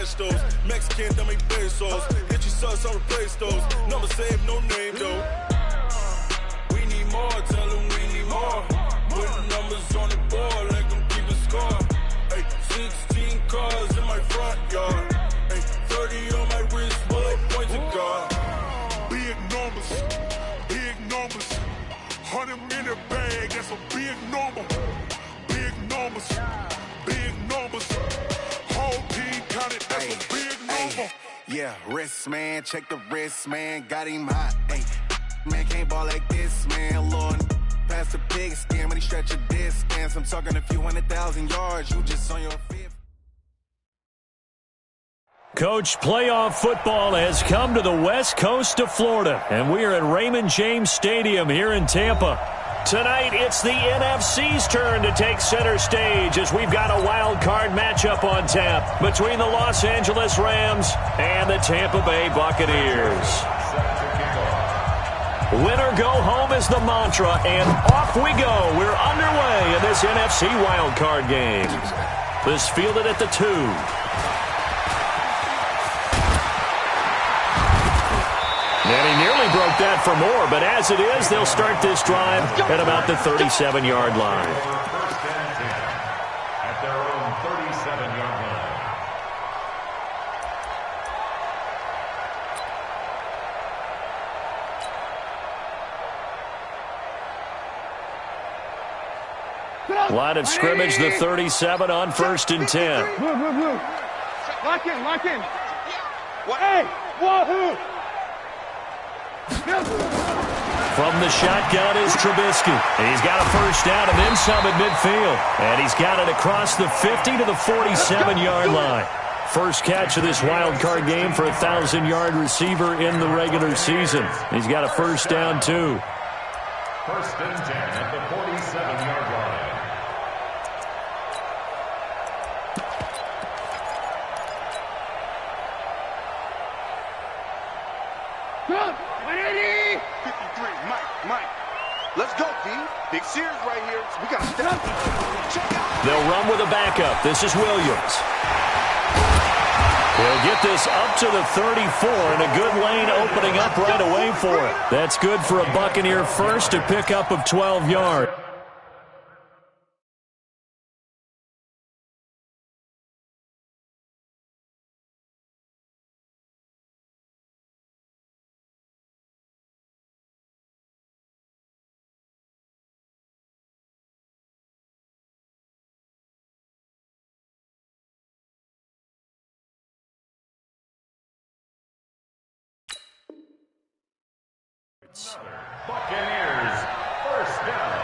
cash those. Mexican, that make pesos. Get your sus, I'll replace those. Number save, no name though. We need more, tell them we need more. Putting numbers on the board, like them keep a score. Ay, 16 cars in my front yard. Ay, 30 on my wrist, bullet points of God. Big numbers, big numbers. 100 minute bag, that's a big number. Big numbers, big numbers. Whole team counted, that's a big number. Yeah, wrist man, check the wrist man, got him hot. Ay, man can't ball like this, man. Lord, past the big skin when he stretch a distance. I'm talking a few 100,000 yards, you just on your fifth. Coach, playoff football has come to the west coast of Florida, and we are at Raymond James Stadium here in Tampa. Tonight, it's the NFC's turn to take center stage as we've got a wild card matchup on tap between the Los Angeles Rams and the Tampa Bay Buccaneers. Win or go home is the mantra, and off we go. We're underway in this NFC wild card game. This fielded at the 2. And he nearly broke that for more, but as it is, they'll start this drive at about the 37-yard line. At their own 37-yard line. Line of scrimmage, the 37 on 1st and 10. Blue. Lock in. Hey, wahoo! From the shotgun is Trubisky. He's got a first down and then some at midfield. And he's got it across the 50 to the 47-yard line. First catch of this wild card game for a 1,000-yard receiver in the regular season. He's got a first down, too. 1st and 10 at the 47-yard line. Let's go, D. Big Sears right here. We got to step up. Check out. They'll run with a backup. This is Williams. He'll get this up to the 34, and a good lane opening up right away for it. That's good for a Buccaneer first, a pickup of 12 yards. Buccaneers, first down.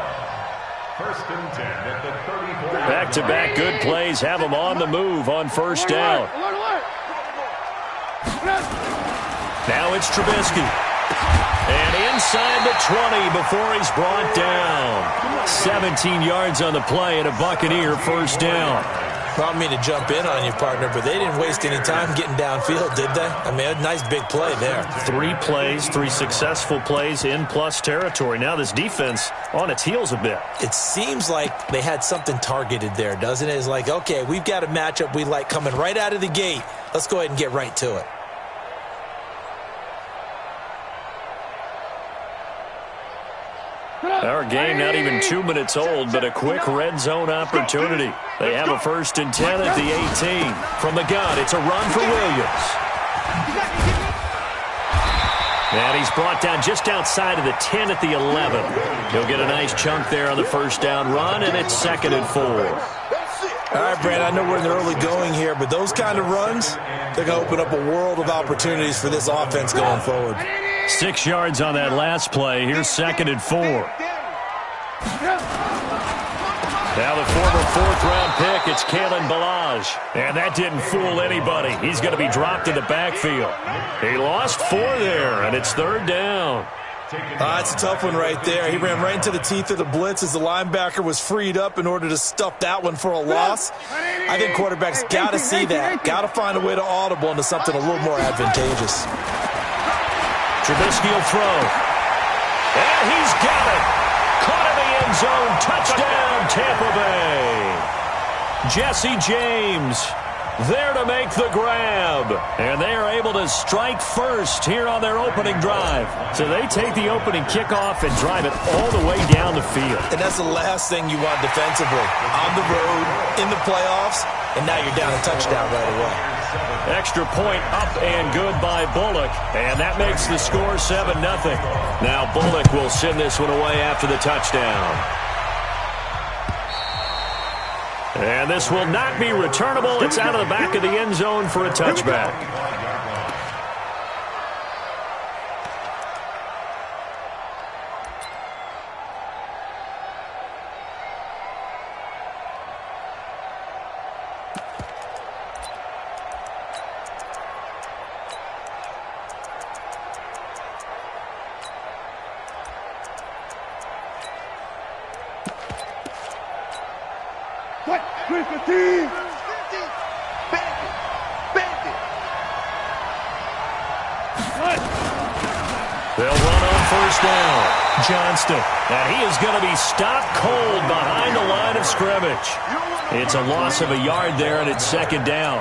1st and 10 at the 34. Back-to-back good plays have them on the move on first down. Now it's Trubisky. And inside the 20 before he's brought down. 17 yards on the play and a Buccaneer first down. I don't mean to jump in on you, partner, but they didn't waste any time getting downfield, did they? I mean, a nice big play there. 3 plays, 3 successful plays in plus territory. Now this defense on its heels a bit. It seems like they had something targeted there, doesn't it? It's like, okay, we've got a matchup we like coming right out of the gate. Let's go ahead and get right to it. Our game not even 2 minutes old, but a quick red zone opportunity. They have a 1st and 10 at the 18. From the gun, it's a run for Williams. And he's brought down just outside of the 10 at the 11. He'll get a nice chunk there on the first down run, and it's 2nd and 4. All right, Brad, I know we're in the early going here, but those kind of runs, they're going to open up a world of opportunities for this offense going forward. 6 yards on that last play. Here's 2nd and 4. Now the former 4th-round pick, it's Kalen Ballage. And that didn't fool anybody. He's going to be dropped in the backfield. He lost 4 there, and it's 3rd down. It's a tough one right there. He ran right into the teeth of the blitz as the linebacker was freed up in order to stuff that one for a loss. I think quarterbacks got to see that. Got to find a way to audible into something a little more advantageous. Trubisky will throw. And he's got it. Caught in the end zone. Touchdown, Tampa Bay. Jesse James there to make the grab. And they are able to strike first here on their opening drive. So they take the opening kickoff and drive it all the way down the field. And that's the last thing you want defensively. On the road, in the playoffs, and now you're down a touchdown right away. Extra point up and good by Bullock. And that makes the score 7-0. Now Bullock will send this one away after the touchdown. And this will not be returnable. It's out of the back of the end zone for a touchback. They'll run on first down. Johnston. And he is going to be stopped cold behind the line of scrimmage. It's a loss of a yard there, and it's second down.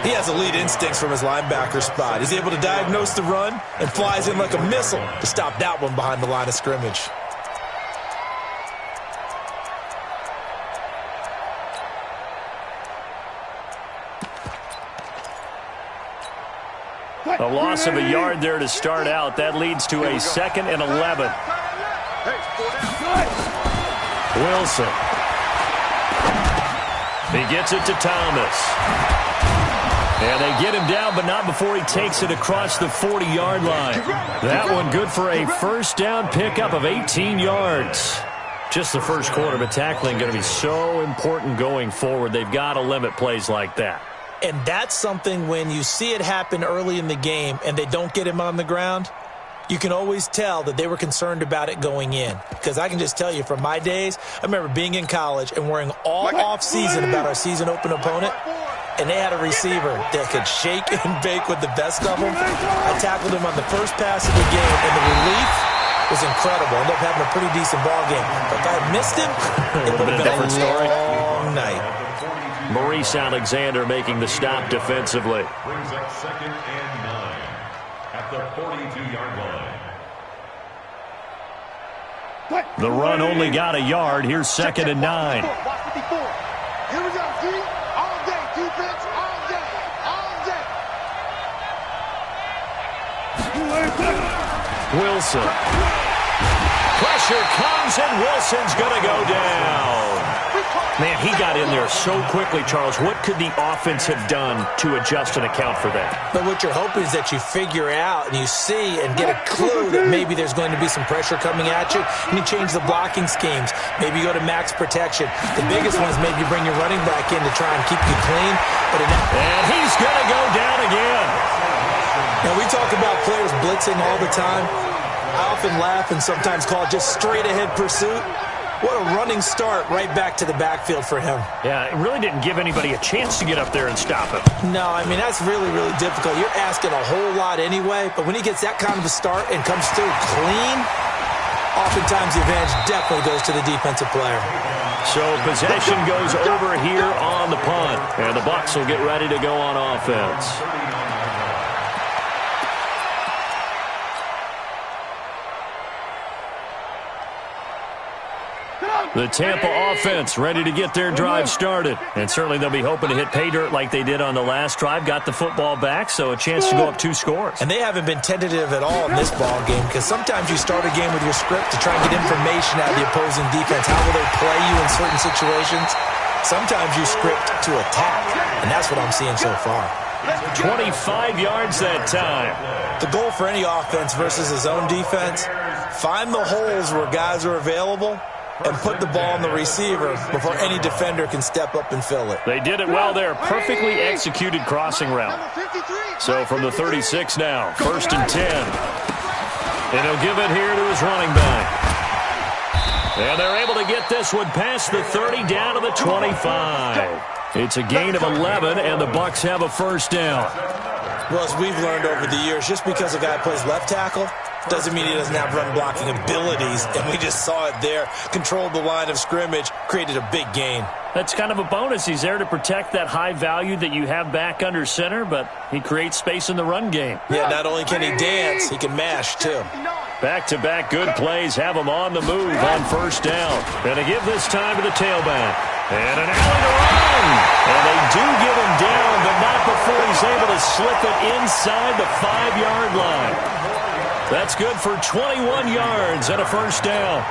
He has elite instincts from his linebacker spot. He's able to diagnose the run and flies in like a missile to stop that one behind the line of scrimmage. A loss of a yard there to start out. That leads to a 2nd and 11. Wilson. He gets it to Thomas. And they get him down, but not before he takes it across the 40-yard line. That one good for a first down pickup of 18 yards. Just the first quarter, but tackling going to be so important going forward. They've got to limit plays like that. And that's something when you see it happen early in the game and they don't get him on the ground, you can always tell that they were concerned about it going in. Because I can just tell you from my days, I remember being in college and worrying all off-season about our season-open opponent, and they had a receiver that could shake and bake with the best of them. I tackled him on the first pass of the game, and the relief was incredible. Ended up having a pretty decent ball game. But if I had missed him, it would have been a long night. Maurice Alexander making the stop defensively. Brings up 2nd and 9 at the 42-yard line. The run only got a yard. Here's 2nd and 9. Here we go, G. All day, defense, all day, all day. Wilson. Pressure comes, and Wilson's going to go down. Man, he got in there so quickly, Charles. What could the offense have done to adjust and account for that? But what you're hoping is that you figure out and you see and get a clue that maybe there's going to be some pressure coming at you, and you change the blocking schemes. Maybe you go to max protection. The biggest one is maybe you bring your running back in to try and keep you clean. And he's going to go down again. Now, we talk about players blitzing all the time. I often laugh and sometimes call it just straight-ahead pursuit. What a running start right back to the backfield for him. Yeah, it really didn't give anybody a chance to get up there and stop him. No, I mean, that's really, really difficult. You're asking a whole lot anyway, but when he gets that kind of a start and comes through clean, oftentimes the advantage definitely goes to the defensive player. So possession goes over here on the punt, and the Bucs will get ready to go on offense. The Tampa offense ready to get their drive started. And certainly they'll be hoping to hit pay dirt like they did on the last drive. Got the football back, so a chance to go up 2 scores. And they haven't been tentative at all in this ball game, because sometimes you start a game with your script to try and get information out of the opposing defense. How will they play you in certain situations? Sometimes you script to attack, and that's what I'm seeing so far. 25 yards that time. The goal for any offense versus his own defense, find the holes where guys are available and put the ball on the receiver before any defender can step up and fill it. They did it well there. Perfectly executed crossing route. So from the 36 now, 1st and 10. And he'll give it here to his running back. And they're able to get this one past the 30 down to the 25. It's a gain of 11, and the Bucs have a first down. Well, as we've learned over the years, just because a guy plays left tackle doesn't mean he doesn't have run-blocking abilities, and we just saw it there. Controlled the line of scrimmage, created a big gain. That's kind of a bonus. He's there to protect that high value that you have back under center, but he creates space in the run game. Yeah, not only can he dance, he can mash, too. Back-to-back good plays have him on the move on first down. And to give this time to the tailback. And an alley to run. And they do get him down, but not before he's able to slip it inside the 5-yard line. That's good for 21 yards and a first down.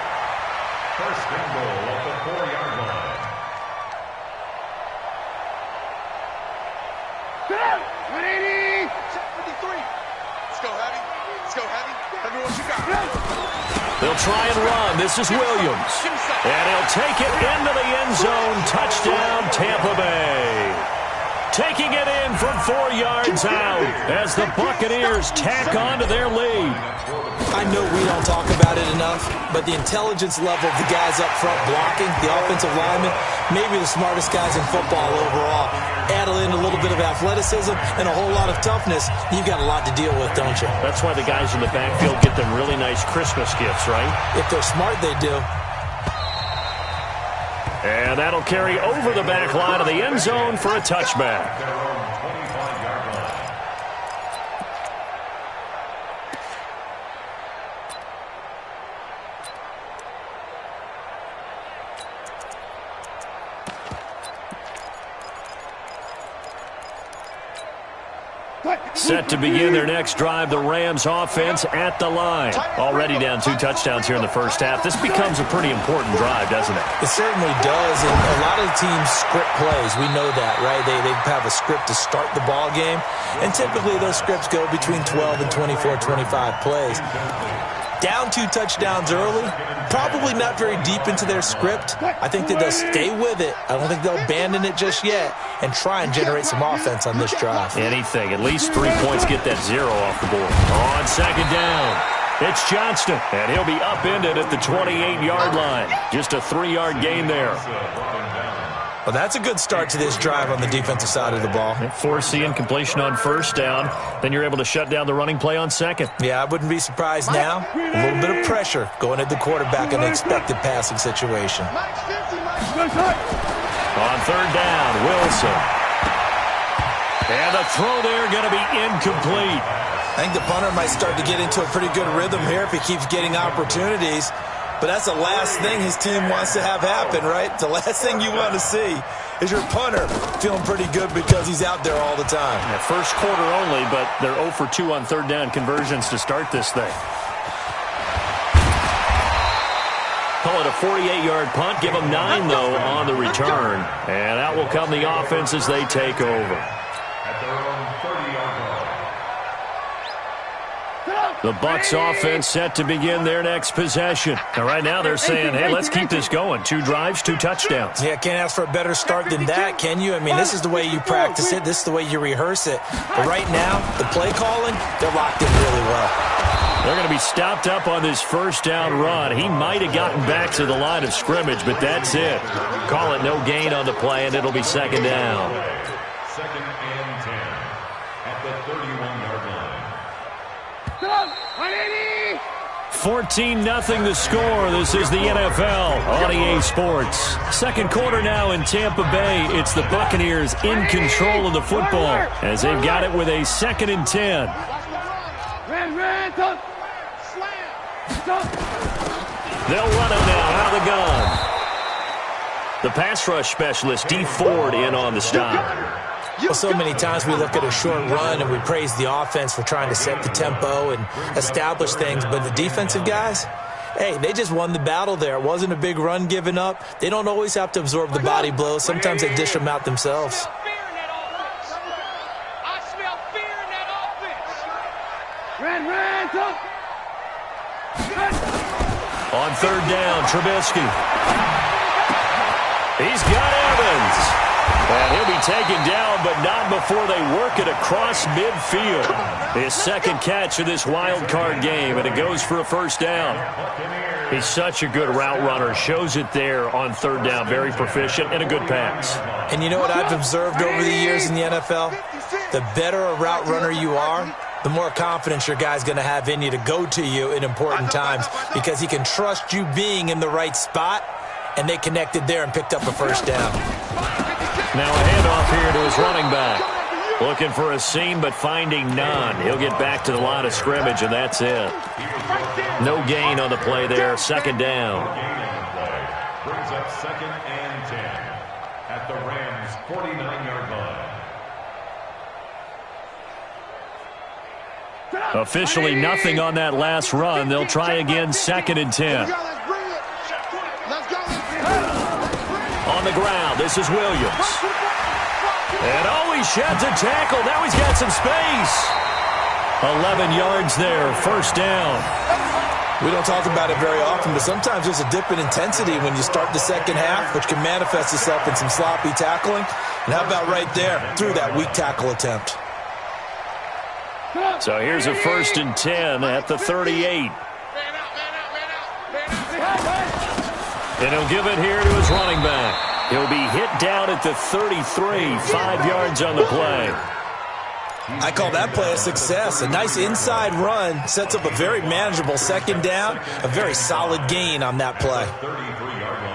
First and goal at the 4-yard line. Get 180. Check 53. Let's go, Heavy. Let's go, Heavy. Everyone, you got it. They'll try and run. This is Williams. And he'll take it into the end zone. Touchdown, Tampa Bay. Taking it in from 4 yards out as the Buccaneers tack on to their lead. I know we don't talk about it enough, but the intelligence level of the guys up front blocking, the offensive linemen, maybe the smartest guys in football overall. Add in a little bit of athleticism and a whole lot of toughness, you've got a lot to deal with, don't you? That's why the guys in the backfield get them really nice Christmas gifts, right? If they're smart, they do. And that'll carry over the back line of the end zone for a touchback. Set to begin their next drive, the Rams offense at the line. Already down 2 touchdowns here in the first half. This becomes a pretty important drive, doesn't it? It certainly does, and a lot of the teams script plays. We know that, right? They have a script to start the ball game, and typically those scripts go between 12 and 24, 25 plays. Down 2 touchdowns early, probably not very deep into their script. I think that they'll stay with it. I don't think they'll abandon it just yet and try and generate some offense on this drive. Anything. At least 3 points get that 0 off the board. On second down, it's Johnston, and he'll be upended at the 28-yard line. Just a 3-yard gain there. Well, that's a good start to this drive on the defensive side of the ball. Forcing incompletion on first down. Then you're able to shut down the running play on second. Yeah, I wouldn't be surprised now. A little bit of pressure going at the quarterback in an expected passing situation. On third down, Wilson. And the throw there going to be incomplete. I think the punter might start to get into a pretty good rhythm here if he keeps getting opportunities. But that's the last thing his team wants to have happen, right? The last thing you want to see is your punter feeling pretty good because he's out there all the time. Yeah, first quarter only, but they're 0 for 2 on third down conversions to start this thing. Call it a 48-yard punt. Give them 9, though, on the return. And out will come the offense as they take over. At their own 30-yard line. The Bucs offense set to begin their next possession. Now, right now they're saying, hey, let's keep this going. 2 drives, 2 touchdowns. Yeah, can't ask for a better start than that, can you? I mean, this is the way you practice it. This is the way you rehearse it. But right now, the play calling, they're locked in really well. They're going to be stopped up on this first down run. He might have gotten back to the line of scrimmage, but that's it. Call it no gain on the play, and it'll be second down. Second and 10 at the 31-yard line. 14-0 the score. This is the NFL on EA Sports. Second quarter now in Tampa Bay. It's the Buccaneers in control of the football as they've got it with a 2nd and 10. They'll run it now out of the gun. The pass rush specialist, D. Ford, in on the stop. Well, so many times we look at a short run and we praise the offense for trying to set the tempo and establish things, but the defensive guys, hey, they just won the battle there. It wasn't a big run given up. They don't always have to absorb the body blows. Sometimes they dish them out themselves. On third down, Trubisky. He's got Evans. And he'll be taken down, but not before they work it across midfield. His second catch of this wild card game, and it goes for a first down. He's such a good route runner. Shows it there on third down. Very proficient and a good pass. And you know what I've observed over the years in the NFL? The better a route runner you are, the more confidence your guy's going to have in you to go to you in important times because he can trust you being in the right spot and they connected there and picked up a first down. Now a handoff here to his running back. Looking for a seam, but finding none. He'll get back to the line of scrimmage, and that's it. No gain on the play there. Second down. Brings up 2nd and 10 at the Rams' 49-yard line. Officially nothing on that last run. They'll try again, 2nd and 10. On the ground, this is Williams. And he sheds a tackle. Now he's got some space. 11 yards there, first down. We don't talk about it very often, but sometimes there's a dip in intensity when you start the second half, which can manifest itself in some sloppy tackling. And how about right there, through that weak tackle attempt? So here's a 1st and 10 at the 38. And he'll give it here to his running back. He'll be hit down at the 33, 5 yards on the play. I call that play a success. A nice inside run sets up a very manageable second down, a very solid gain on that play. 33-yard line.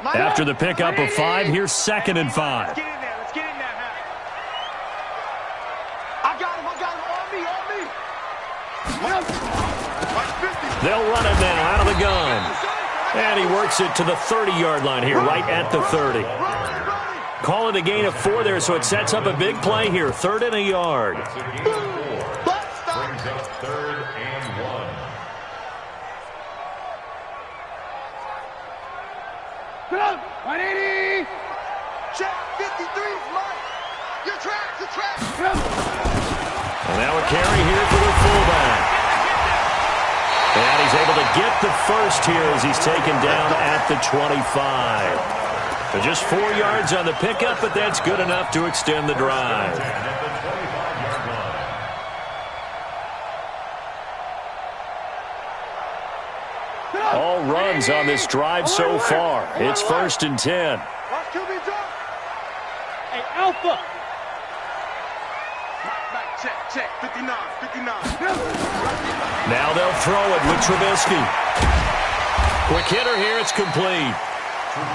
After the pickup of 5, here's 2nd and 5. Let's get in there. Let's get in there, man. I got him. On me. They'll run it now out of the gun. And he works it to the 30-yard line here, right at the 30. Call it a gain of 4 there, so it sets up a big play here. 3rd and a yard. It's a gain of 4. Brings up 3rd and 1. Put up. 180. Check. 53 is mine. Your track. And now a carry here for the fullback. And he's able to get the first here as he's taken down at the 25. So just 4 yards on the pickup, but that's good enough to extend the drive. All runs on this drive so far. It's 1st and 10. Hey, Alpha. Check. 59. Now they'll throw it with Trubisky. Quick hitter here. It's complete.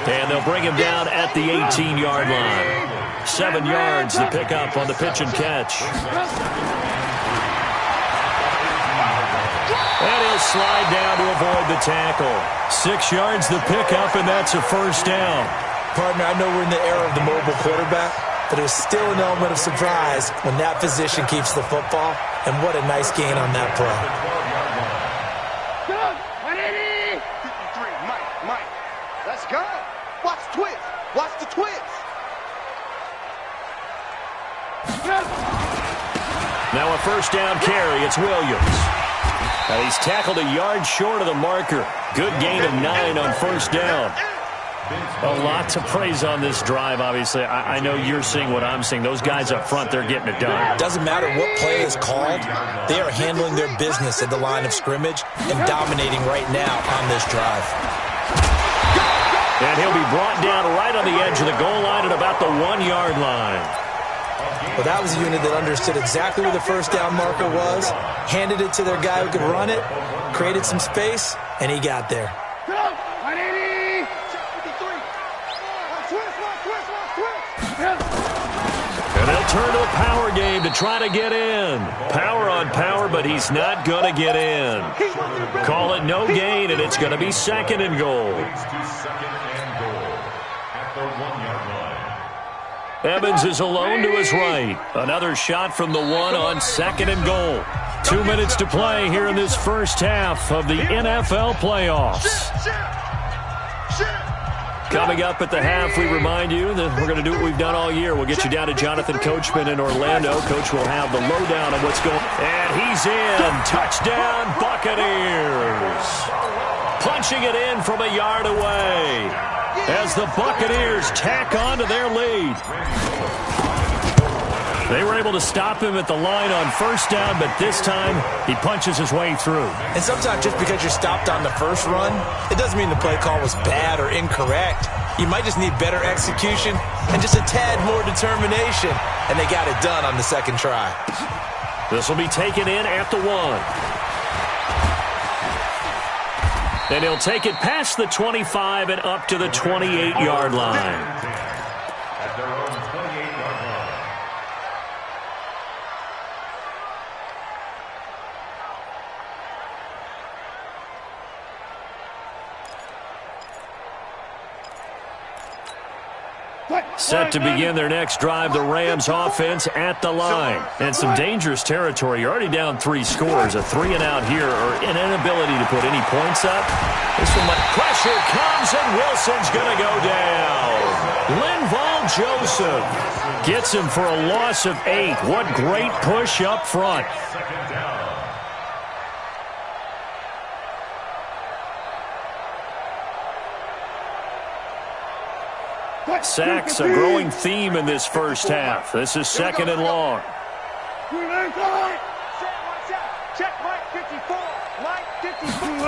And they'll bring him down at the 18-yard line. 7 yards the pickup on the pitch and catch. And he'll slide down to avoid the tackle. 6 yards the pickup, and that's a first down. Partner, I know we're in the era of the mobile quarterback, but there's still an element of surprise when that position keeps the football. And what a nice gain on that play. 180. 53. Mike. Let's go. Watch the twist. Now a first down carry. It's Williams. Now he's tackled a yard short of the marker. Good gain of 9 on first down. A lot to praise on this drive, obviously. I know you're seeing what I'm seeing. Those guys up front, they're getting it done. Doesn't matter what play is called. They are handling their business at the line of scrimmage and dominating right now on this drive. And he'll be brought down right on the edge of the goal line at about the 1-yard line. Well, that was a unit that understood exactly where the first down marker was, handed it to their guy who could run it, created some space, and he got there. 180. 53. And they'll turn to a power game to try to get in. Power on power, but he's not going to get in. Call it no gain, and it's going to be 2nd and goal. Evans is alone to his right. Another shot from the 1 on 2nd and goal. 2 minutes to play here in this first half of the NFL playoffs. Coming up at the half, we remind you that we're going to do what we've done all year. We'll get you down to Jonathan Coachman in Orlando. Coach will have the lowdown on what's going on. And he's in. Touchdown, Buccaneers. Punching it in from a yard away as the Buccaneers tack on to their lead. They were able to stop him at the line on first down, but this time he punches his way through. And sometimes just because you're stopped on the first run, it doesn't mean the play call was bad or incorrect. You might just need better execution and just a tad more determination. And they got it done on the second try. This will be taken in at the 1. And he'll take it past the 25 and up to the 28-yard line. At their own 28-yard line. Set to begin their next drive, the Rams offense at the line. And some dangerous territory. You're already down 3 scores. A 3-and-out here or an inability to put any points up. This one, pressure comes and Wilson's going to go down. Linval Joseph gets him for a loss of 8. What great push up front. Second down. Sacks, a growing theme in this first half. This is 2nd and long. Check Mike 54. Mike 54.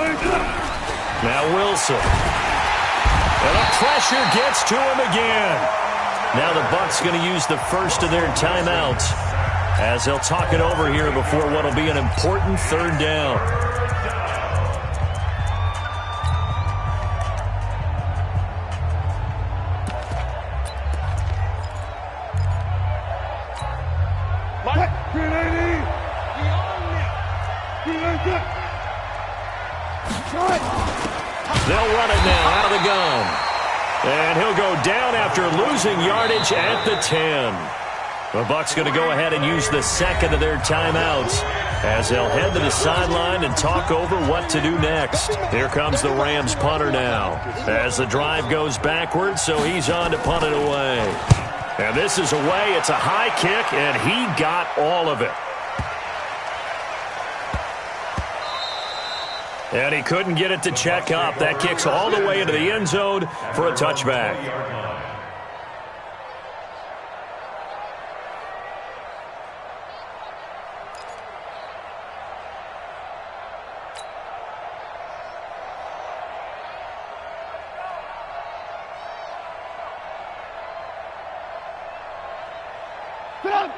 Now Wilson. And the pressure gets to him again. Now the Bucs going to use the first of their timeouts as they'll talk it over here before what will be an important 3rd down. They'll run it now out of the gun. And he'll go down after losing yardage at the 10. The Bucs going to go ahead and use the second of their timeouts as they'll head to the sideline and talk over what to do next. Here comes the Rams punter now as the drive goes backwards, so he's on to punt it away. And this is away. It's a high kick, and he got all of it. And he couldn't get it to check up. That kicks all the way into the end zone for a touchback.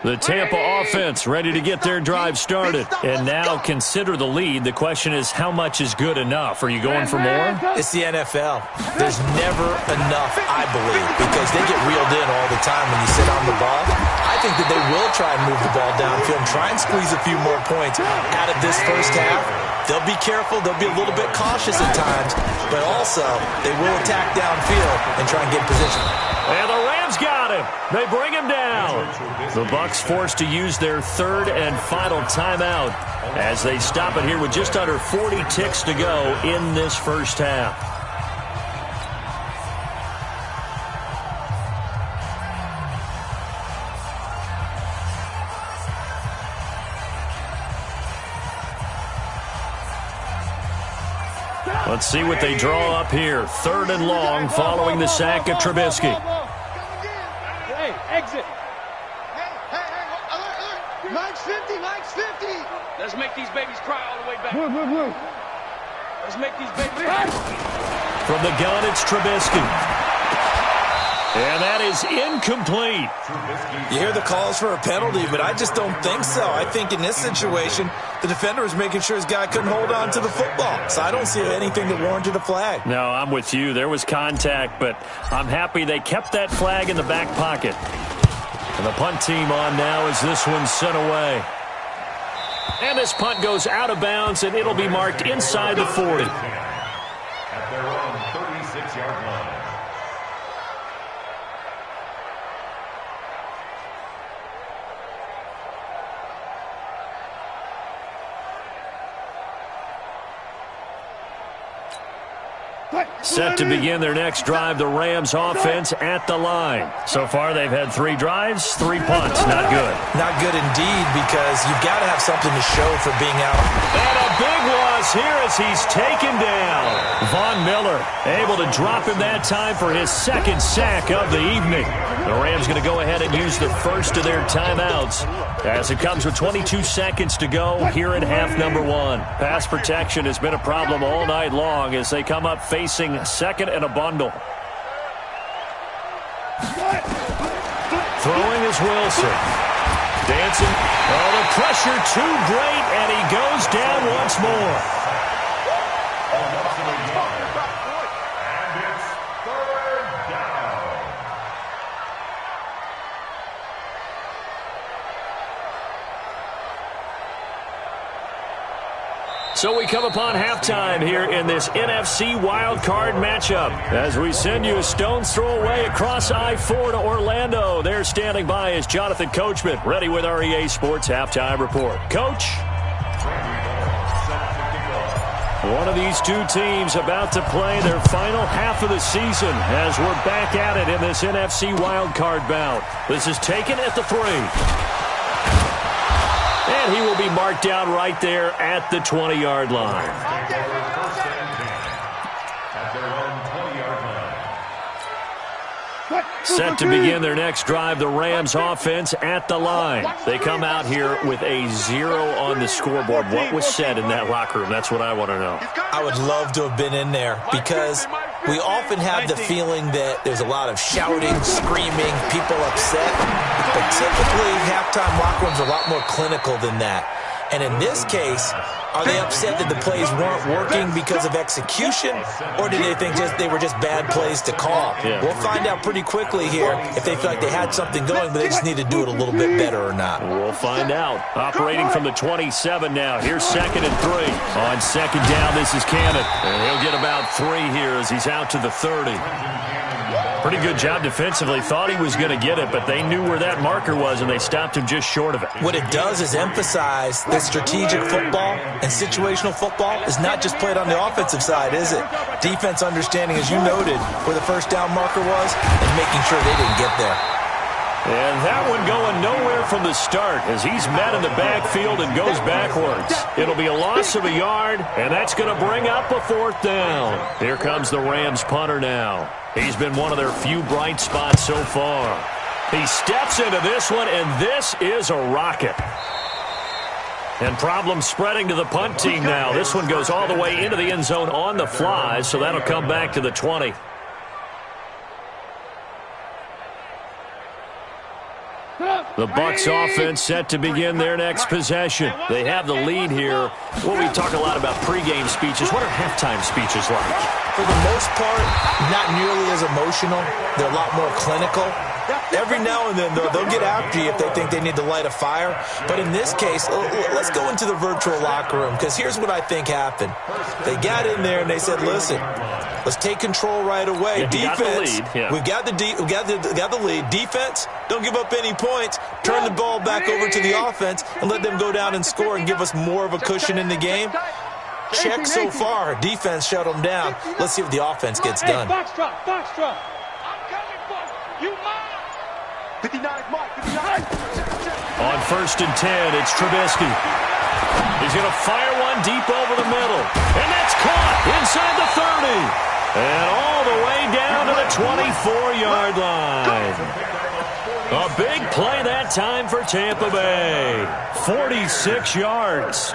The Tampa offense ready to get their drive started. And now consider the lead. The question is, how much is good enough? Are you going for more? It's the NFL. There's never enough, I believe, because they get reeled in all the time when you sit on the ball. I think that they will try and move the ball downfield and try and squeeze a few more points out of this first half. They'll be careful. They'll be a little bit cautious at times, but also they will attack downfield and try and get position. And the Rams got him. They bring him down. The Bucs forced to use their 3rd and final timeout as they stop it here with just under 40 ticks to go in this first half. Let's see what they draw up here. 3rd and long following the sack of Trubisky. Hey, exit. Hey, Mike's 50, Mike's 50. Let's make these babies cry all the way back. Let's make these babies cry. From the gun, it's Trubisky. And that is incomplete. You hear the calls for a penalty, but I just don't think so. I think in this situation, the defender was making sure his guy couldn't hold on to the football. So I don't see anything that warranted a flag. No, I'm with you. There was contact, but I'm happy they kept that flag in the back pocket. And the punt team on now as this one's sent away. And this punt goes out of bounds, and it'll be marked inside the 40. At their own 36-yard line. Set to begin their next drive, the Rams offense at the line. So far, they've had 3 drives, 3 punts. Not good. Not good indeed, because you've got to have something to show for being out. And a big loss here as he's taken down. Von Miller able to drop him that time for his 2nd sack of the evening. The Rams going to go ahead and use the first of their timeouts as it comes with 22 seconds to go here in half number 1. Pass protection has been a problem all night long as they come up facing second and a bundle. Throwing is Wilson. Dancing. Oh, the pressure too great, and he goes down once more. And it's third down. So we come upon halftime here in this NFC wildcard matchup as we send you a stone's throw away across I-4 to Orlando. There standing by is Jonathan Coachman, ready with our EA Sports Halftime Report. Coach? One of these two teams about to play their final half of the season as we're back at it in this NFC wildcard bout. This is taken at the 3. And he will be marked down right there at the 20-yard line. Set to begin their next drive, the Rams offense at the line. They come out here with a 0 on the scoreboard. What was said in that locker room? That's what I want to know. I would love to have been in there because we often have the feeling that there's a lot of shouting, screaming, people upset. But typically, halftime locker rooms are a lot more clinical than that. And in this case, are they upset that the plays weren't working because of execution, or do they think they were just bad plays to call? Yeah. We'll find out pretty quickly here if they feel like they had something going, but they just need to do it a little bit better or not. We'll find out. Operating from the 27 now. Here's 2nd and 3. On 2nd down, this is Cannon. And he'll get about 3 here as he's out to the 30. Pretty good job defensively. Thought he was going to get it, but they knew where that marker was, and they stopped him just short of it. What it does is emphasize that strategic football and situational football is not just played on the offensive side, is it? Defense understanding, as you noted, where the first down marker was and making sure they didn't get there. And that one going nowhere from the start as he's met in the backfield and goes backwards. It'll be a loss of a yard, and that's going to bring up a 4th down. Here comes the Rams punter now. He's been one of their few bright spots so far. He steps into this one, and this is a rocket. And problems spreading to the punt team now. This one goes all the way into the end zone on the fly, so that'll come back to the 20. The Bucs offense set to begin their next possession. They have the lead here. Well, we talk a lot about pregame speeches. What are halftime speeches like? For the most part, not nearly as emotional. They're a lot more clinical. Every now and then, they'll get after you if they think they need to light a fire. But in this case, let's go into the virtual locker room, because here's what I think happened. They got in there and they said, listen, let's take control right away. Defense, we've got the lead. Defense, don't give up any points. Turn the ball back over to the offense and let them go down and score and give us more of a cushion in the game. Check so far. Defense shut them down. Let's see if the offense gets done. Box drop. I'm coming for you. 59, Mark, 59. On 1st and 10, it's Trubisky. He's going to fire one deep over the middle. And that's caught inside the 30. And all the way down to the 24-yard line. A big play that time for Tampa Bay. 46 yards.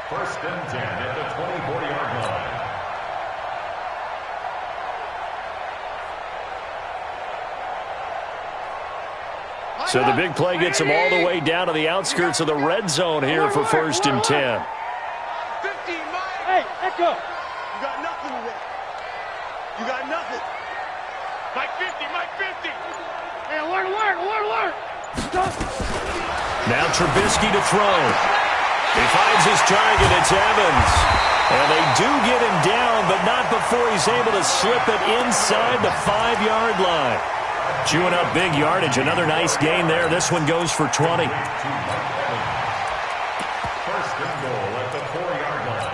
1st and 10 at the 24-yard line. So the big play gets him all the way down to the outskirts of the red zone here for 1st and 10. 50, Mike. Hey, Echo. You got nothing today. You got nothing. Mike 50. Hey, alert. Now Trubisky to throw. He finds his target. It's Evans. And they do get him down, but not before he's able to slip it inside the 5-yard line. Chewing up big yardage. Another nice gain there. This one goes for 20. 1st and goal at the 4-yard line.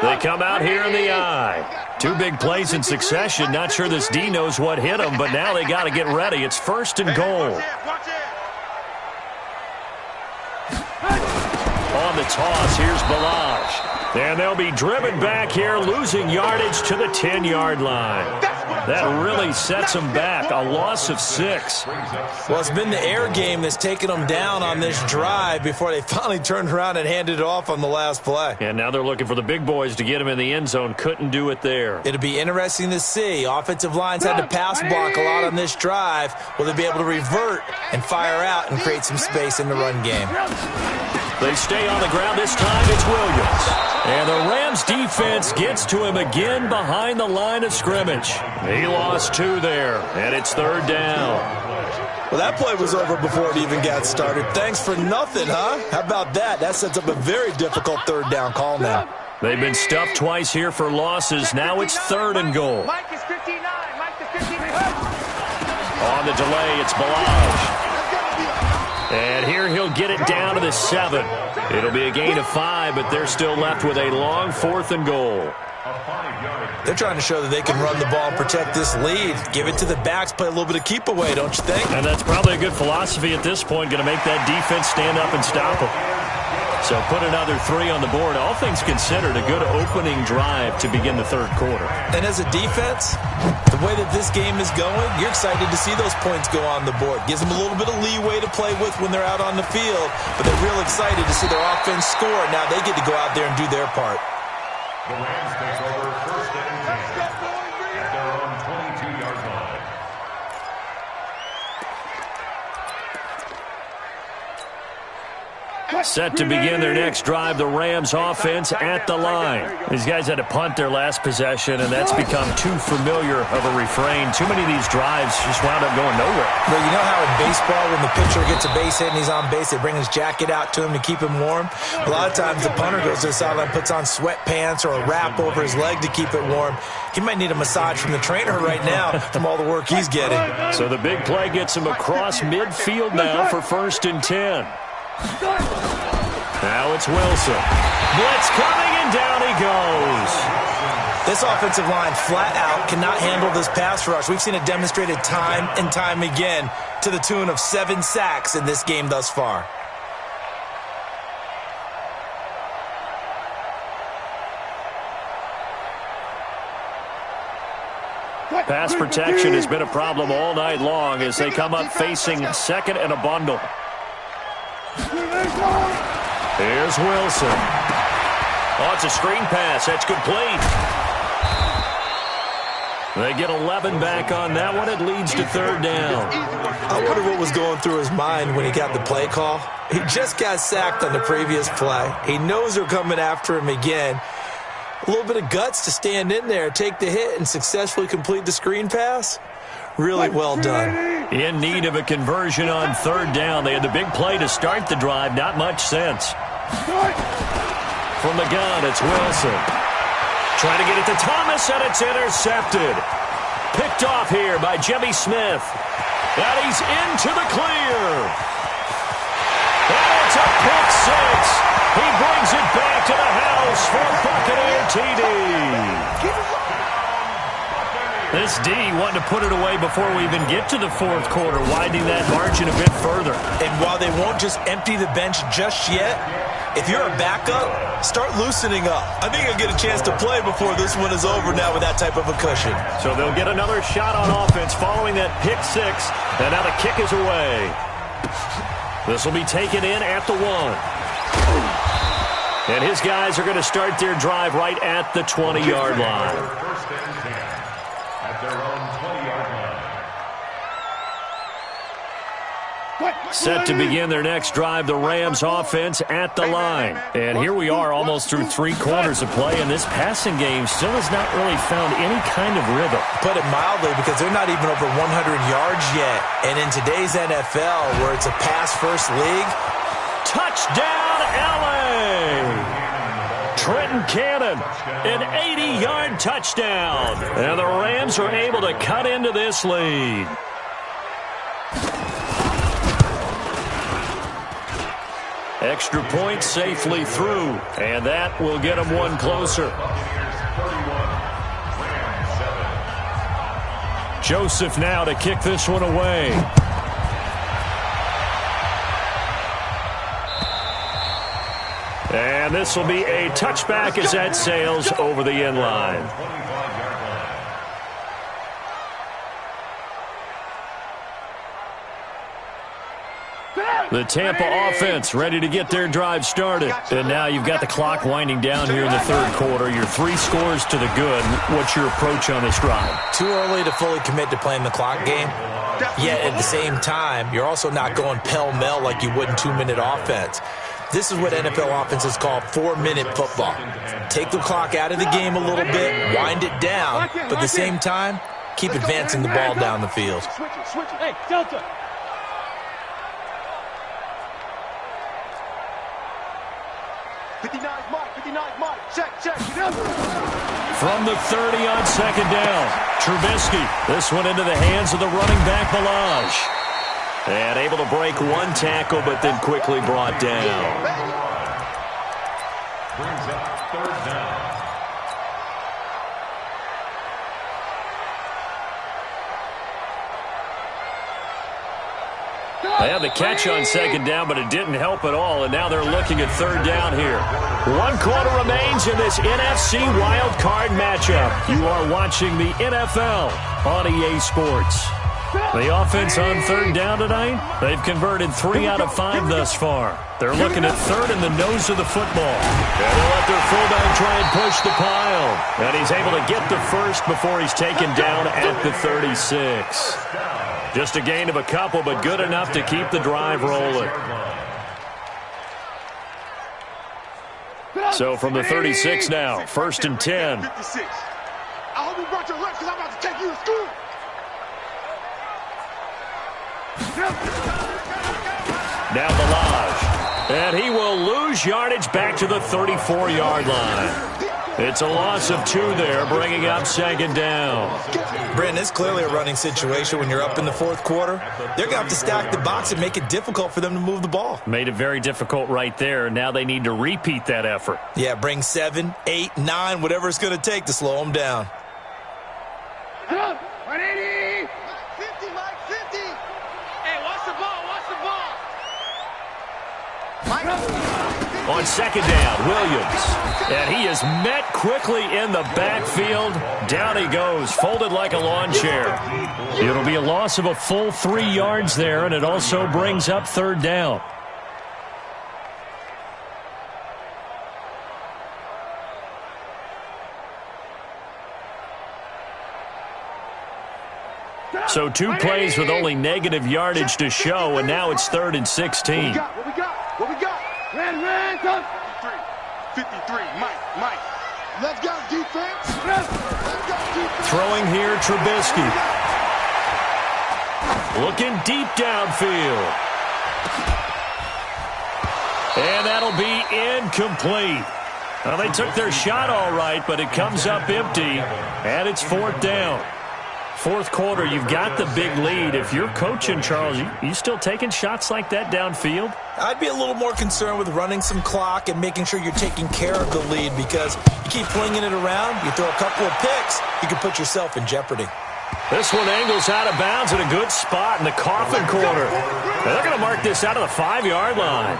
They come out here in the eye. 2 big plays in succession. Not sure this D knows what hit him, but now they got to get ready. It's 1st and goal. On the toss, here's Balaj. And they'll be driven back here, losing yardage to the 10-yard line. That really sets them back, a loss of 6. Well, it's been the air game that's taken them down on this drive before they finally turned around and handed it off on the last play. And now they're looking for the big boys to get them in the end zone. Couldn't do it there. It'll be interesting to see. Offensive lines had to pass block a lot on this drive. Will they be able to revert and fire out and create some space in the run game? They stay on the ground. This time it's Williams. And the Rams defense gets to him again behind the line of scrimmage. He lost 2 there, and it's 3rd down. Well, that play was over before it even got started. Thanks for nothing, huh? How about that? That sets up a very difficult 3rd down call now. They've been stuffed twice here for losses. Now it's 3rd and goal. Mike is 59. Mike is 59. On the delay, it's Balaj. And here he'll get it down to the 7. It'll be a gain of 5, but they're still left with a long 4th and goal. They're trying to show that they can run the ball and protect this lead. Give it to the backs, play a little bit of keep away, don't you think? And that's probably a good philosophy at this point, going to make that defense stand up and stop them. So put another 3 on the board. All things considered, a good opening drive to begin the 3rd quarter. And as a defense, the way that this game is going, you're excited to see those points go on the board. Gives them a little bit of leeway to play with when they're out on the field, but they're real excited to see their offense score. Now they get to go out there and do their part. The Rams take over 1st and 10 at their own 22-yard line. Set to begin their next drive, the Rams offense at the line. These guys had to punt their last possession, and that's become too familiar of a refrain. Too many of these drives just wound up going nowhere. Well, you know how in baseball, when the pitcher gets a base hit and he's on base, they bring his jacket out to him to keep him warm? A lot of times the punter goes to the sideline, puts on sweatpants or a wrap over his leg to keep it warm. He might need a massage from the trainer right now from all the work he's getting. So the big play gets him across midfield now for 1st and 10. Now it's Wilson. Blitz coming, and down he goes. This offensive line flat out cannot handle this pass rush. We've seen it demonstrated time and time again to the tune of 7 sacks in this game thus far. Pass protection has been a problem all night long as they come up facing 2nd and a bundle. Here's Wilson. Oh, it's a screen pass. That's complete. They get 11 back on that one. It leads to 3rd down. I wonder what was going through his mind when he got the play call. He just got sacked on the previous play. He knows they're coming after him again. A little bit of guts to stand in there, take the hit, and successfully complete the screen pass. Really well done. In need of a conversion on 3rd down. They had the big play to start the drive. Not much sense. From the gun, it's Wilson. Trying to get it to Thomas, and it's intercepted. Picked off here by Jimmy Smith. And he's into the clear. And it's a pick 6. He brings it back to the house for a Buccaneer TD. This D wanted to put it away before we even get to the 4th quarter, widening that margin a bit further. And while they won't just empty the bench just yet, if you're a backup, start loosening up. I think I'll get a chance to play before this one is over now with that type of a cushion. So they'll get another shot on offense following that pick 6, and now the kick is away. This will be taken in at the 1. And his guys are going to start their drive right at the 20-yard line. 1st and 10 at their own 20-yard line. Set to begin their next drive, the Rams offense at the line. And here we are almost through 3 quarters of play, and this passing game still has not really found any kind of rhythm. Put it mildly, because they're not even over 100 yards yet. And in today's NFL, where it's a pass-first league, touchdown, L.A. Trenton Cannon, an 80-yard touchdown. And the Rams are able to cut into this lead. Extra point safely through, and that will get them one closer. Joseph now to kick this one away. And And this will be a touchback as that sails over the end line. The Tampa offense ready to get their drive started. And now you've got the clock winding down here in the third quarter. You're 3 scores to the good. What's your approach on this drive? Too early to fully commit to playing the clock game. Yet at the same time, you're also not going pell-mell like you would in 2-minute offense. This is what NFL offenses call 4-minute football. Take the clock out of the game a little bit, wind it down, but at the same time, keep advancing the ball down the field. Switch it. Hey, Delta. Check. From the 30 on second down, Trubisky. This one into the hands of the running back, Balaj. And able to break one tackle, but then quickly brought down. Brings up third down. They had the catch on second down, but it didn't help at all, and now they're looking at third down here. 1 quarter remains in this NFC Wild Card matchup. You are watching the NFL on EA Sports. The offense on third down tonight, they've converted 3 out of 5 thus far. They're looking at third in the nose of the football. And they'll let their fullback try and push the pile. And he's able to get the first before he's taken down at the 36. Just a gain of a couple, but good enough to keep the drive rolling. So from the 36 now, 1st and 10. 56. I hope you brought your lunch because I'm about to take you to school. Now Balaj. And he will lose yardage back to the 34-yard line. It's a loss of 2 there, bringing up second down. Brenton, it's clearly a running situation when you're up in the fourth quarter. They're going to have to stack the box and make it difficult for them to move the ball. Made it very difficult right there. Now they need to repeat that effort. Yeah, bring 7, 8, 9, whatever it's going to take to slow them down. 180. 50, Mike, 50. Hey, watch the ball. On second down, Williams. And he is met quickly in the backfield. Down he goes, folded like a lawn chair. It'll be a loss of a full 3 yards there, and it also brings up third down. So 2 plays with only negative yardage to show, and now it's 3rd and 16. What we got? Ran, come. 53, Mike. Let's go, defense. Throwing here, Trubisky. Looking deep downfield. And that'll be incomplete. Well, they took their shot all right, but it comes up empty, and it's 4th down. Fourth quarter, you've got the big lead. If you're coaching, Charles, you still taking shots like that downfield? I'd be a little more concerned with running some clock and making sure you're taking care of the lead, because you keep flinging it around, you throw a couple of picks, you can put yourself in jeopardy. This one angles out of bounds at a good spot in the coffin corner. They're going to mark this out of the 5-yard line.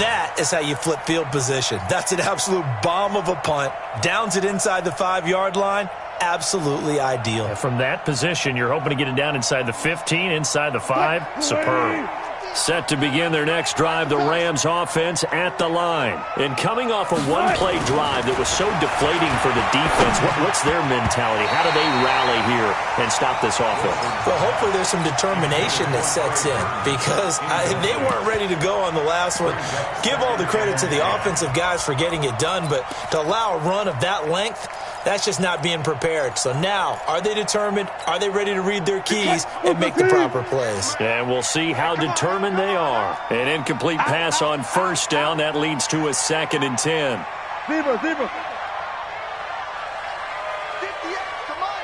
That is how you flip field position. That's an absolute bomb of a punt. Downs it inside the 5-yard line. Absolutely ideal. And from that position, you're hoping to get it down inside the 15, inside the 5. Superb. Set to begin their next drive, the Rams offense at the line. And coming off a one-play drive that was so deflating for the defense, what's their mentality? How do they rally here and stop this offense? Well, hopefully there's some determination that sets in, because they weren't ready to go on the last one. Give all the credit to the offensive guys for getting it done, but to allow a run of that length, that's just not being prepared. So now, are they determined? Are they ready to read their keys and make the proper plays? And we'll see how determined they are. An incomplete pass on first down. That leads to a 2nd and 10. Zebra. 58, come on.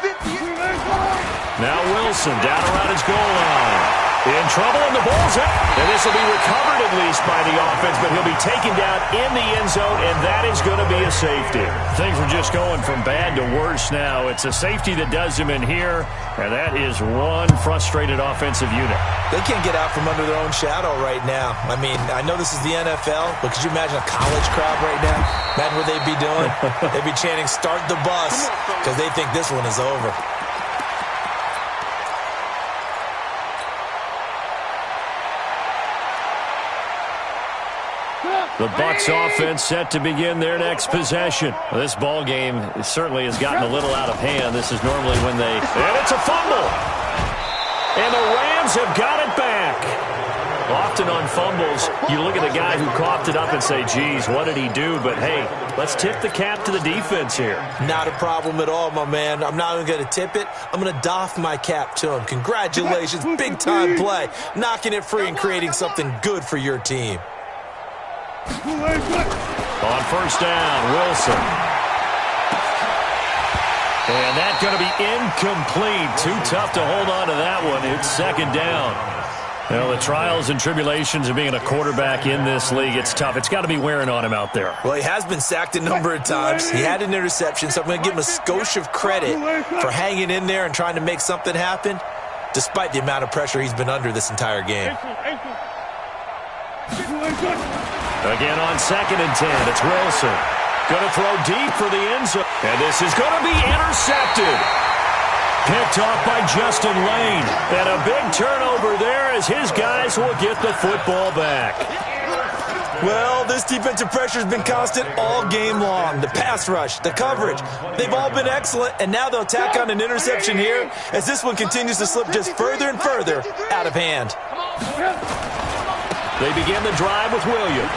58. Now Wilson down around his goal line. In trouble, and the ball's out. And this will be recovered at least by the offense, but he'll be taken down in the end zone, and that is going to be a safety. Things are just going from bad to worse now. It's a safety that does him in here, and that is one frustrated offensive unit. They can't get out from under their own shadow right now. I mean, I know this is the NFL, but could you imagine a college crowd right now? Imagine what they'd be doing. They'd be chanting, "Start the bus," because they think this one is over. The Bucs offense set to begin their next possession. This ball game certainly has gotten a little out of hand. This is normally when they... And it's a fumble! And the Rams have got it back. Often on fumbles, you look at the guy who coughed it up and say, geez, what did he do? But, hey, let's tip the cap to the defense here. Not a problem at all, my man. I'm not even going to tip it. I'm going to doff my cap to him. Congratulations, big-time play. Knocking it free and creating something good for your team. On first down, Wilson. And that's going to be incomplete. Too tough to hold on to that one. It's second down. Well, the trials and tribulations of being a quarterback in this league, it's tough. It's got to be wearing on him out there. Well, he has been sacked a number of times. He had an interception, so I'm going to give him a skosh of credit for hanging in there and trying to make something happen, despite the amount of pressure he's been under this entire game. Again on 2nd and 10, it's Wilson. Going to throw deep for the end zone. And this is going to be intercepted. Picked off by Justin Lane. And a big turnover there as his guys will get the football back. Well, this defensive pressure has been constant all game long. The pass rush, the coverage, they've all been excellent. And now they'll tack on an interception here as this one continues to slip just further and further out of hand. They begin the drive with Williams.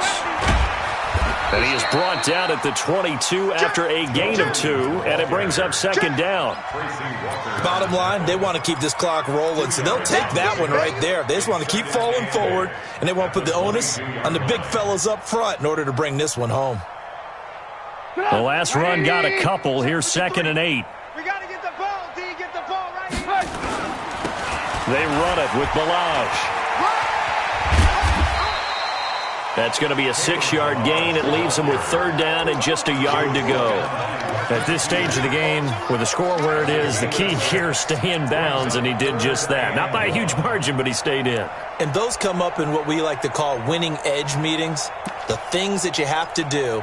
And he is brought down at the 22 after a gain of 2, and it brings up second down. Bottom line, they want to keep this clock rolling, so they'll take that one right there. They just want to keep falling forward, and they want to put the onus on the big fellas up front in order to bring this one home. The last run got a couple. Here's 2nd and 8. We got to get the ball, D. Get the ball right here. They run it with Balaj. That's going to be a 6-yard gain. It leaves them with 3rd down and just a yard to go. At this stage of the game, with the score where it is, the key here is stay in bounds, and he did just that. Not by a huge margin, but he stayed in. And those come up in what we like to call winning edge meetings. The things that you have to do,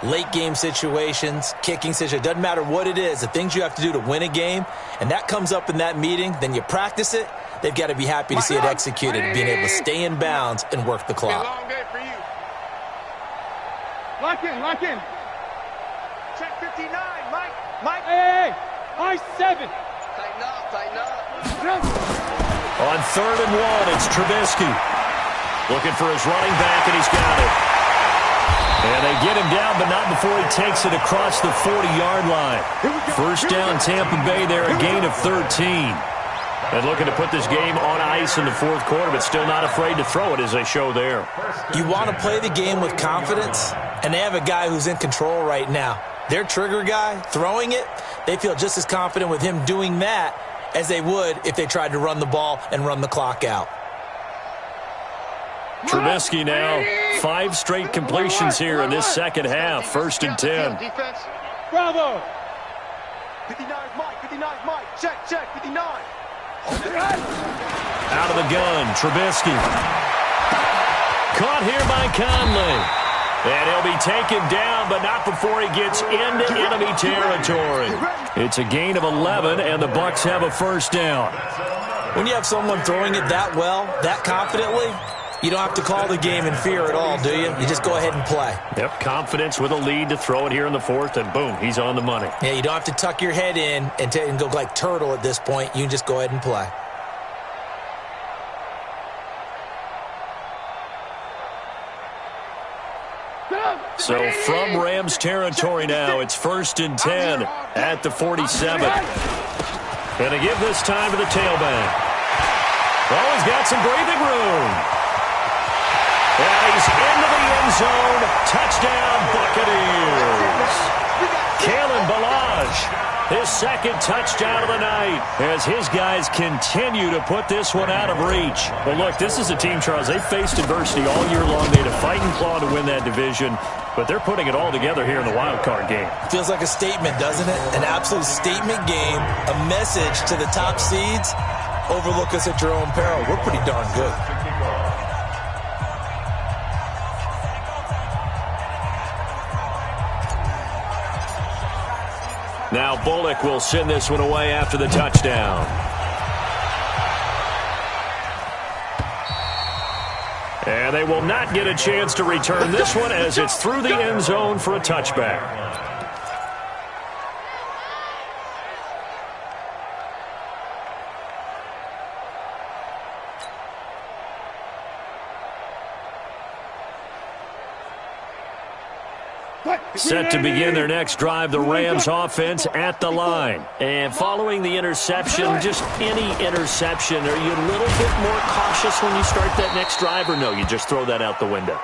late game situations, kicking situations, doesn't matter what it is, the things you have to do to win a game, and that comes up in that meeting, then you practice it. They've got to be happy to see it executed, being able to stay in bounds and work the clock. Long day for you. Lock in, lock in. Check 59, Mike. Mike. Hey, I-7. Tighten up. On 3rd and 1, it's Trubisky. Looking for his running back, and he's got it. And they get him down, but not before he takes it across the 40-yard line. First down, Tampa Bay there, a gain of 13. And looking to put this game on ice in the 4th quarter, but still not afraid to throw it as they show there. You want to play the game with confidence, and they have a guy who's in control right now. Their trigger guy, throwing it, they feel just as confident with him doing that as they would if they tried to run the ball and run the clock out. Trubisky now, 5 straight completions here in this second half. 1st and 10. Defense. Bravo. 59, Mike. 59, Mike. Check, 59. Out of the gun, Trubisky. Caught here by Conley. And he'll be taken down, but not before he gets into enemy territory. It's a gain of 11, and the Bucs have a first down. When you have someone throwing it that well, that confidently, you don't have to call the game in fear at all, do you? You just go ahead and play. Yep, confidence with a lead to throw it here in the 4th, and boom, he's on the money. Yeah, you don't have to tuck your head in and go like turtle at this point. You can just go ahead and play. So from Rams territory now, it's 1st and 10 at the 47. And to give this time to the tailback. Oh, he's got some breathing room. And he's into the end zone. Touchdown, Buccaneers. Kalen Balaj, his second touchdown of the night, as his guys continue to put this one out of reach. Well, look, this is a team, Charles, they faced adversity all year long. They had to fight and claw to win that division, but they're putting it all together here in the wild card game. Feels like a statement, doesn't it? An absolute statement game, a message to the top seeds. Overlook us at your own peril. We're pretty darn good. Now Bullock will send this one away after the touchdown. And they will not get a chance to return this one as it's through the end zone for a touchback. Set to begin their next drive, the Rams offense at the line. And following the interception, just any interception, are you a little bit more cautious when you start that next drive, or no, you just throw that out the window?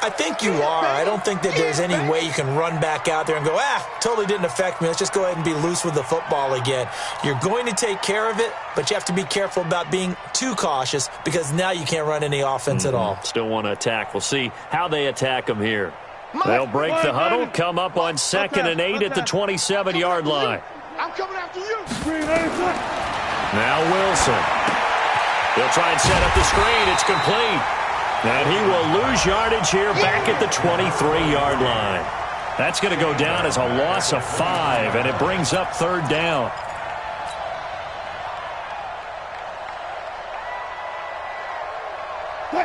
I think you are. I don't think that there's any way you can run back out there and go, totally didn't affect me. Let's just go ahead and be loose with the football again. You're going to take care of it, but you have to be careful about being too cautious because now you can't run any offense at all. Still want to attack. We'll see how they attack them here. They'll break the huddle, come up on 2nd and 8 at the 27-yard line. I'm coming after you. Now Wilson. He'll try and set up the screen. It's complete. And he will lose yardage here back at the 23-yard line. That's going to go down as a loss of 5, and it brings up 3rd down.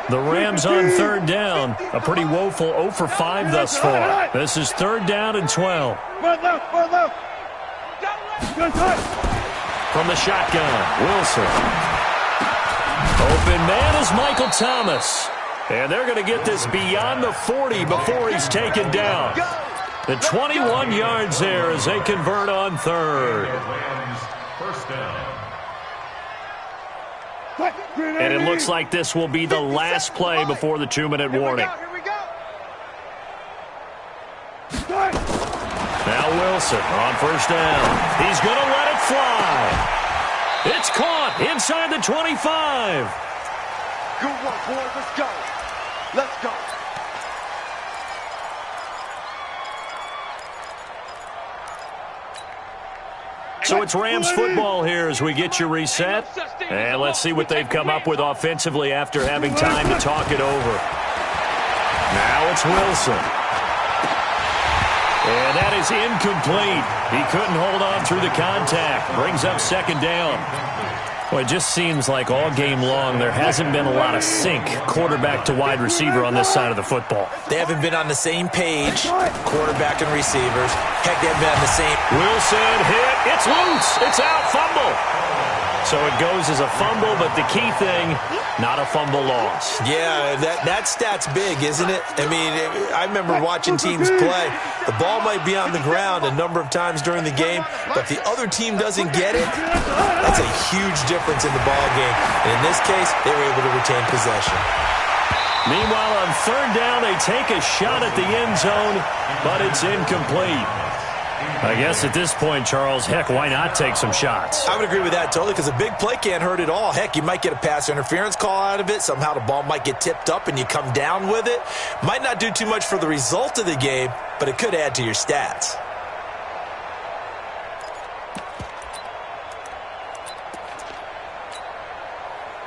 The Rams on 3rd down. A pretty woeful 0 for 5 thus far. This is 3rd down and 12. From the shotgun, Wilson. Open man is Michael Thomas. And they're going to get this beyond the 40 before he's taken down. The 21 yards there as they convert on 3rd. First down. And it looks like this will be the last play before the 2-minute warning. Here we go. Now Wilson on 1st down. He's going to let it fly. It's caught inside the 25. Good work, boys. Let's go. Let's go. So it's Rams football here as we get you reset. And let's see what they've come up with offensively after having time to talk it over. Now it's Wilson. And that is incomplete. He couldn't hold on through the contact. Brings up 2nd down. Well, it just seems like all game long there hasn't been a lot of sync quarterback to wide receiver on this side of the football. They haven't been on the same page, quarterback and receivers. Heck, they haven't been on the same. Wilson hit. It's loose. It's out. Fumble. So it goes as a fumble, but the key thing, not a fumble loss. Yeah, that stat's big, isn't it? I mean, I remember watching teams play. The ball might be on the ground a number of times during the game, but if the other team doesn't get it, that's a huge difference in the ball game. And in this case, they were able to retain possession. Meanwhile, on 3rd down, they take a shot at the end zone, but it's incomplete. I guess at this point, Charles, heck, why not take some shots? I would agree with that totally because a big play can't hurt at all. Heck, you might get a pass interference call out of it. Somehow the ball might get tipped up and you come down with it. Might not do too much for the result of the game, but it could add to your stats.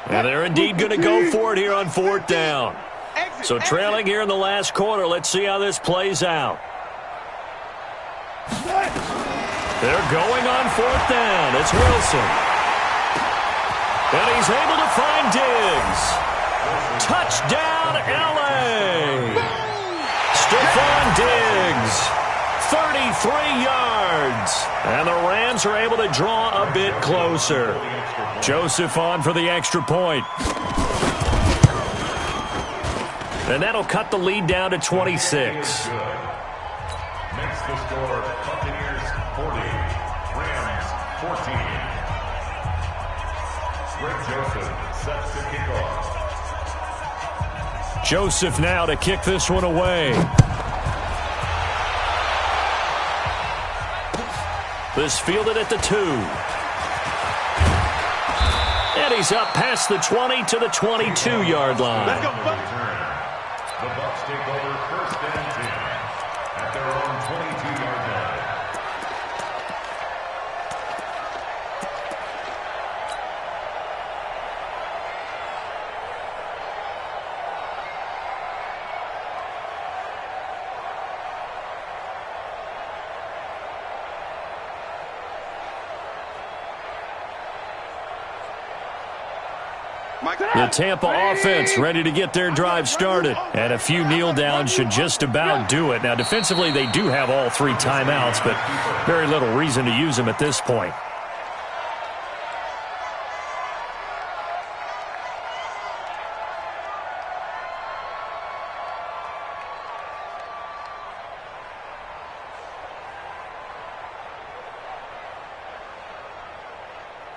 And they're indeed going to go for it here on 4th down. So trailing here in the last quarter, let's see how this plays out. They're going on 4th down. It's Wilson. And he's able to find Diggs. Touchdown, L.A. Stephon Diggs, 33 yards. And the Rams are able to draw a bit closer. Joseph on for the extra point. And that'll cut the lead down to 26. Makes the score Buccaneers 40, Rams 14. Greg Joseph sets to kick off. Joseph now to kick this one away. This fielded at the 2. And he's up past the 20 to the 22-yard line. Let's go, the Bucs take over 1st and 10 at their own 22-yard line. The Tampa offense ready to get their drive started. And a few kneel downs should just about do it. Now, defensively, they do have all 3 timeouts, but very little reason to use them at this point.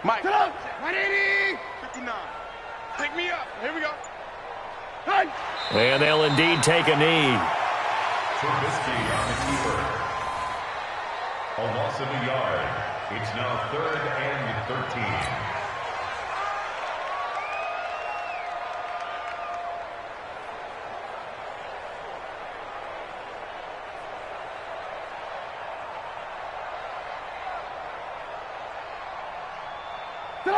Mike, 180, 59. Pick me up. Here we go. Hey. And they'll indeed take a knee. Trubisky on the keeper. A loss of a yard. It's now 3rd and 13.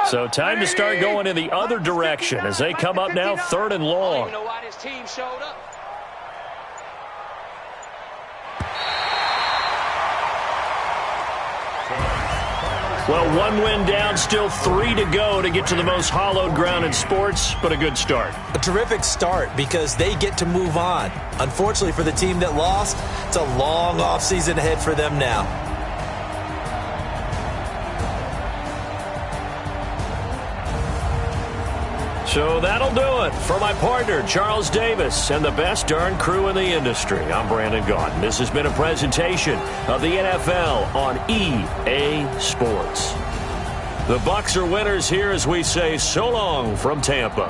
So time to start going in the other direction as they come up now 3rd and long. I don't even know why this team showed up. Well, 1 win down, still 3 to go to get to the most hallowed ground in sports, but a good start. A terrific start because they get to move on. Unfortunately for the team that lost, it's a long offseason ahead for them now. So that'll do it. For my partner, Charles Davis, and the best darn crew in the industry, I'm Brandon Gaudin. This has been a presentation of the NFL on EA Sports. The Bucs are winners here as we say so long from Tampa.